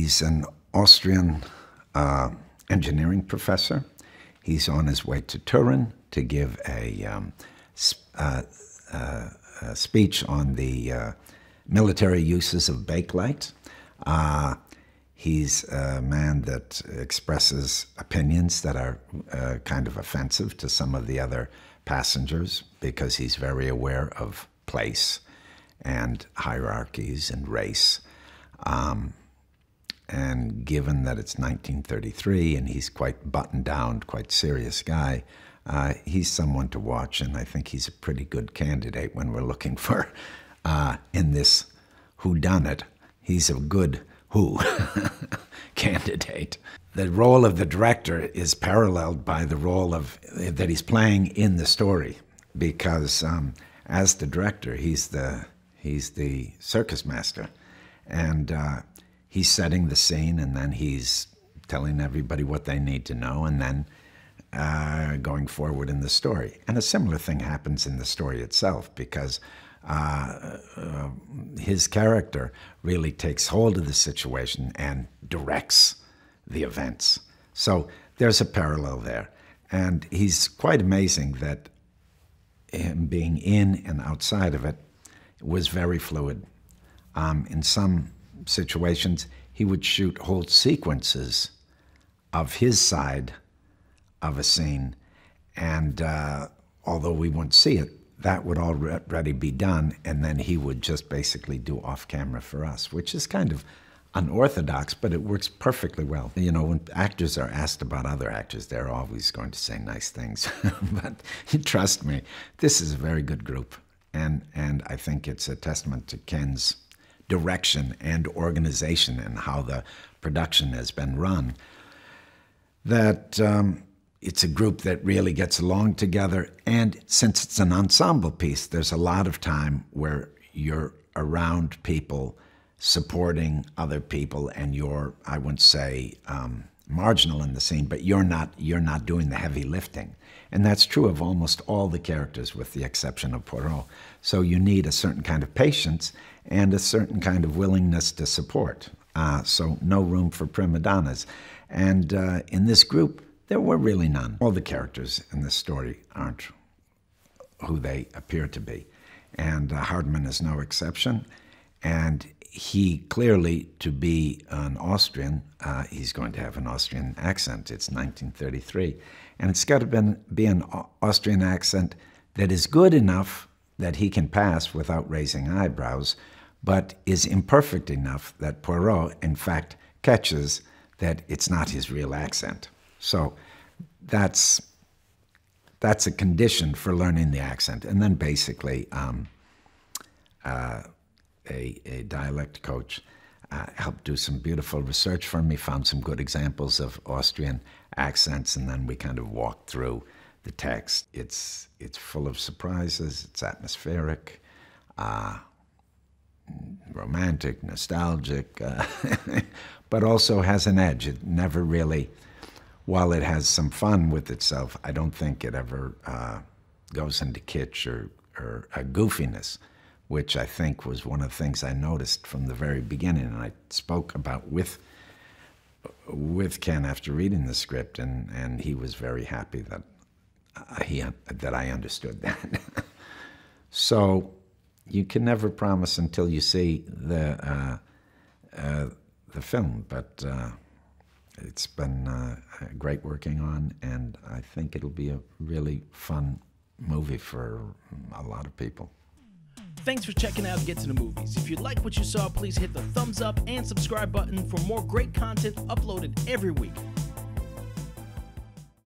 He's an Austrian engineering professor. He's on his way to Turin to give a speech on the military uses of bakelite. He's a man that expresses opinions that are kind of offensive to some of the other passengers because he's very aware of place and hierarchies and race. And given that it's 1933 and he's quite buttoned down, quite serious guy, he's someone to watch, and I think he's a pretty good candidate when we're looking for, in this whodunit, he's a good who candidate. The role of the director is paralleled by the role that he's playing in the story, because as the director, he's the circus master, and he's setting the scene, and then he's telling everybody what they need to know, and then going forward in the story. And a similar thing happens in the story itself, because his character really takes hold of the situation and directs the events. So there's a parallel there. And he's quite amazing that him being in and outside of it was very fluid. In some situations, he would shoot whole sequences of his side of a scene, and although we wouldn't see it, that would already be done, and then he would just basically do off-camera for us, which is kind of unorthodox, but it works perfectly well. You know, when actors are asked about other actors, they're always going to say nice things. But trust me, this is a very good group, and I think it's a testament to Ken's direction and organization and how the production has been run, that it's a group that really gets along together. And since it's an ensemble piece, there's a lot of time where you're around people supporting other people, and you're, I wouldn't say marginal in the scene, but you're not doing the heavy lifting. And that's true of almost all the characters, with the exception of Poirot. So you need a certain kind of patience and a certain kind of willingness to support. So no room for prima donnas. And in this group, there were really none. All the characters in this story aren't who they appear to be. And Hardman is no exception. And he clearly, to be an Austrian, he's going to have an Austrian accent. It's 1933. And it's got to be an Austrian accent that is good enough that he can pass without raising eyebrows, but is imperfect enough that Poirot, in fact, catches that it's not his real accent. So that's a condition for learning the accent. And then basically a dialect coach helped do some beautiful research for me, found some good examples of Austrian accents, and then we kind of walked through the text. It's full of surprises, it's atmospheric, romantic, nostalgic, but also has an edge. It never really, while it has some fun with itself, I don't think it ever goes into kitsch or a goofiness, which I think was one of the things I noticed from the very beginning, and I spoke about with Ken after reading the script, and he was very happy that I understood that. So you can never promise until you see the film, but it's been great working on, and I think it'll be a really fun movie for a lot of people. Thanks for checking out Get to the Movies. If you like what you saw, please hit the thumbs up and subscribe button for more great content uploaded every week.